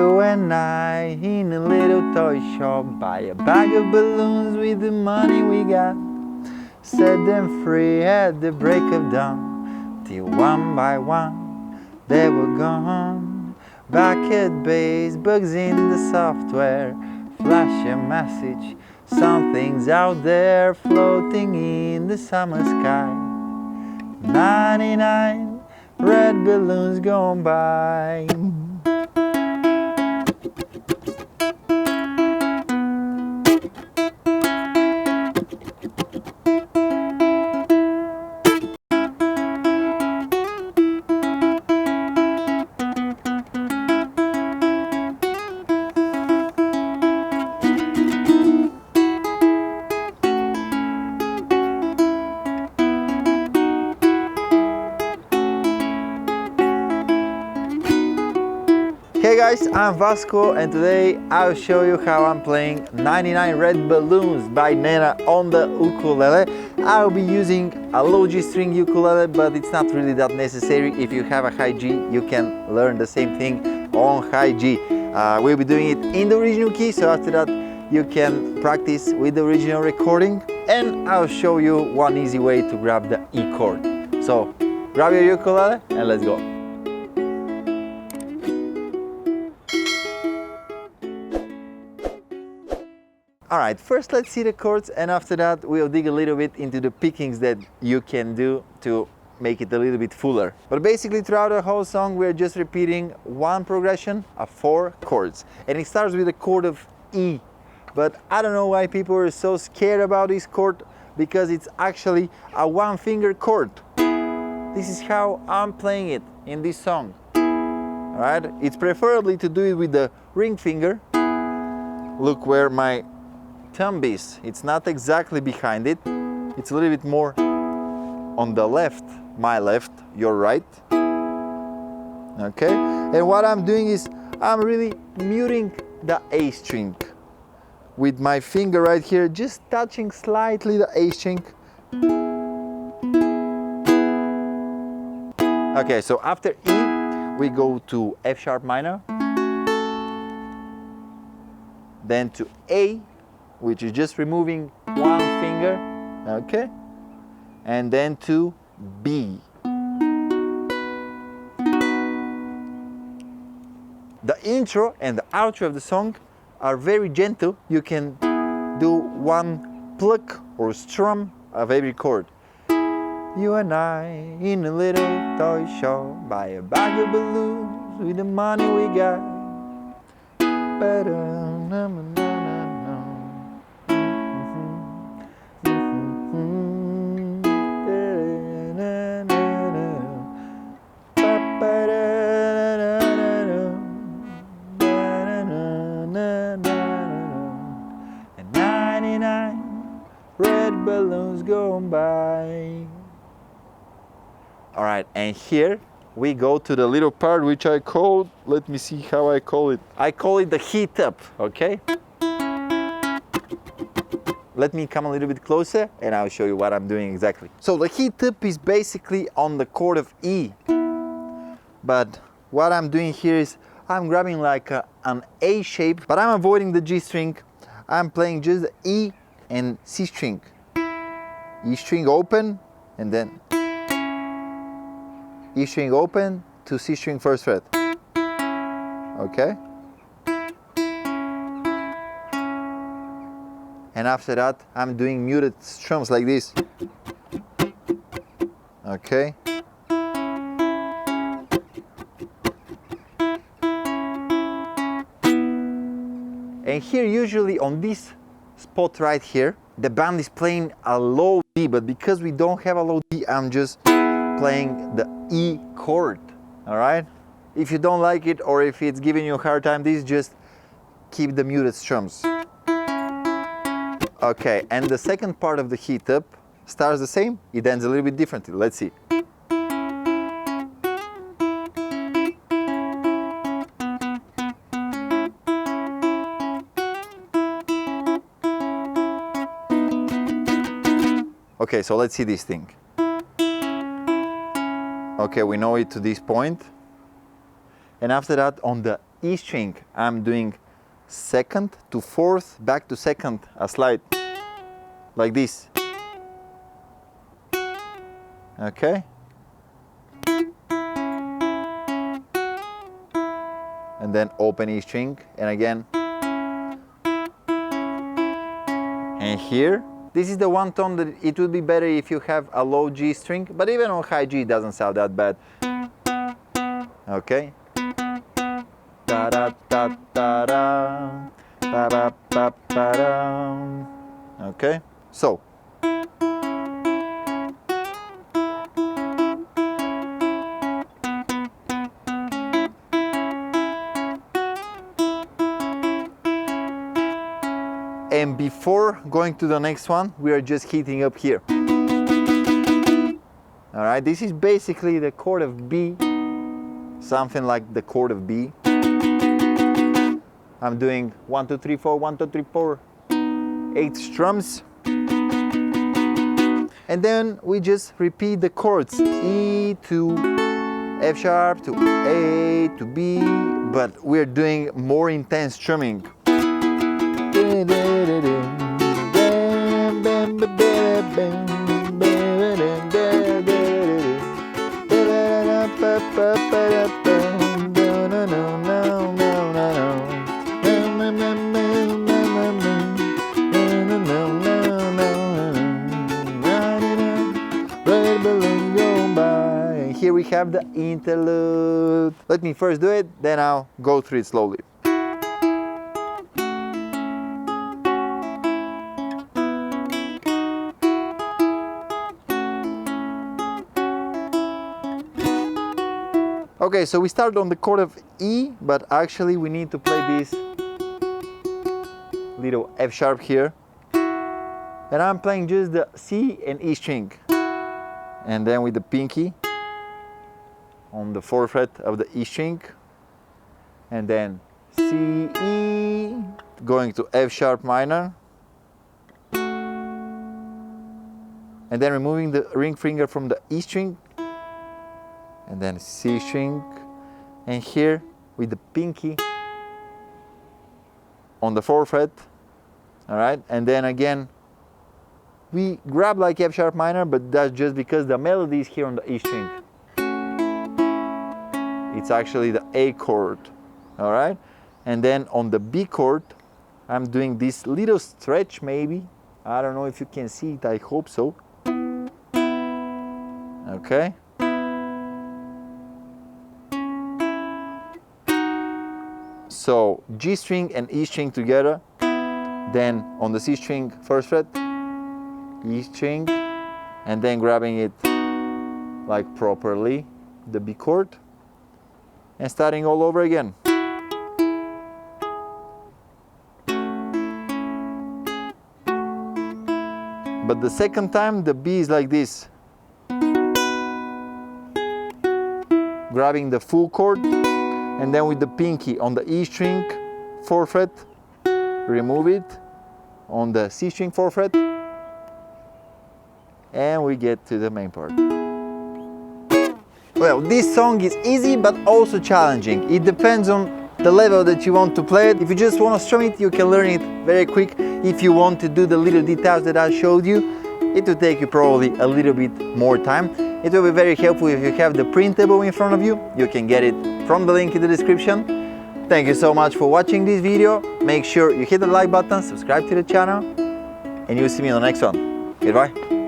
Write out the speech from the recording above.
You and I in a little toy shop, buy a bag of balloons with the money we got. Set them free at the break of dawn, till one by one they were gone. Back at base, bugs in the software, flash a message, something's out there floating in the summer sky. 99 red balloons gone by. Hey guys, I'm Vasco and today I'll show you how I'm playing 99 Red Balloons by Nena on the ukulele. I'll be using a low G string ukulele, but it's not really that necessary. If you have a high G, you can learn the same thing on high G. We'll be doing it in the original key, so after that you can practice with the original recording, and I'll show you one easy way to grab the E chord. So grab your ukulele and let's go. Alright, first let's see the chords, and after that we'll dig a little bit into the pickings that you can do to make it a little bit fuller. But basically throughout the whole song we're just repeating one progression of 4 chords. And it starts with the chord of E. But I don't know why people are so scared about this chord, because it's actually a 1-finger chord. This is how I'm playing it in this song. Alright, it's preferably to do it with the ring finger. Look where my thumb is. It's not exactly behind it. It's a little bit more on the left. My left, your right. Okay? And what I'm doing is I'm really muting the A string with my finger right here, just touching slightly the A string. Okay, so after E, we go to F sharp minor, then to A, which is just removing one finger, okay? And then to B. The intro and the outro of the song are very gentle. You can do one pluck or strum of every chord. You and I in a little toy shop, buy a bag of balloons with the money we got. And 99 red balloons going by. All right, and here we go to the little part which I call, let me see how I call it. I call it the heat up, okay? Let me come a little bit closer and I'll show you what I'm doing exactly. So the heat up is basically on the chord of E. But what I'm doing here is I'm grabbing like an A shape, but I'm avoiding the G string. I'm playing just the E and C string. E string open and then E string open to C string first fret. Okay? And after that, I'm doing muted strums like this. Okay? And here, usually on this spot right here, the band is playing a low D, but because we don't have a low D, I'm just playing the E chord. Alright? If you don't like it, or if it's giving you a hard time, this just keep the muted strums. Okay, and the second part of the heat up starts the same, it ends a little bit differently. Let's see. Okay, so let's see this thing. Okay, we know it to this point. And after that, on the E string, I'm doing second to fourth, back to second, a slide, like this. Okay? And then open E string, and again. And here, this is the one tone that it would be better if you have a low G string, but even on high G it doesn't sound that bad. Okay? Da da da da da, ba ba ba ba da. Okay? So. And before going to the next one, we are just heating up here. All right, this is basically the chord of B, something like the chord of B. I'm doing 1, 2, 3, 4, 1, 2, 3, 4, 8 strums. And then we just repeat the chords, E to F sharp to A to B, but we're doing more intense strumming. Here we have the interlude. Let me first do it, then I'll go through it slowly. Okay, so we start on the chord of E, but actually we need to play this little F sharp here. And I'm playing just the C and E string. And then with the pinky on the 4th fret of the E string. And then C, E, going to F sharp minor. And then removing the ring finger from the E string. And then C string, and here with the pinky on the 4th fret, all right? And then again, we grab like F sharp minor, but that's just because the melody is here on the E string. It's actually the A chord, all right? And then on the B chord, I'm doing this little stretch maybe. I don't know if you can see it, I hope so. Okay? So G string and E string together, then on the C string 1st fret, E string, and then grabbing it like properly, the B chord, and starting all over again. But the second time the B is like this, grabbing the full chord, and then with the pinky on the E string 4th fret, remove it on the C string 4th fret, and we get to the main part. Well, this song is easy but also challenging. It depends on the level that you want to play it. If you just want to strum it, you can learn it very quick. If you want to do the little details that I showed you, it will take you probably a little bit more time. It will be very helpful if you have the printable in front of you. You can get it from the link in the description. Thank you so much for watching this video. Make sure you hit the like button, subscribe to the channel, and you'll see me on the next one. Goodbye.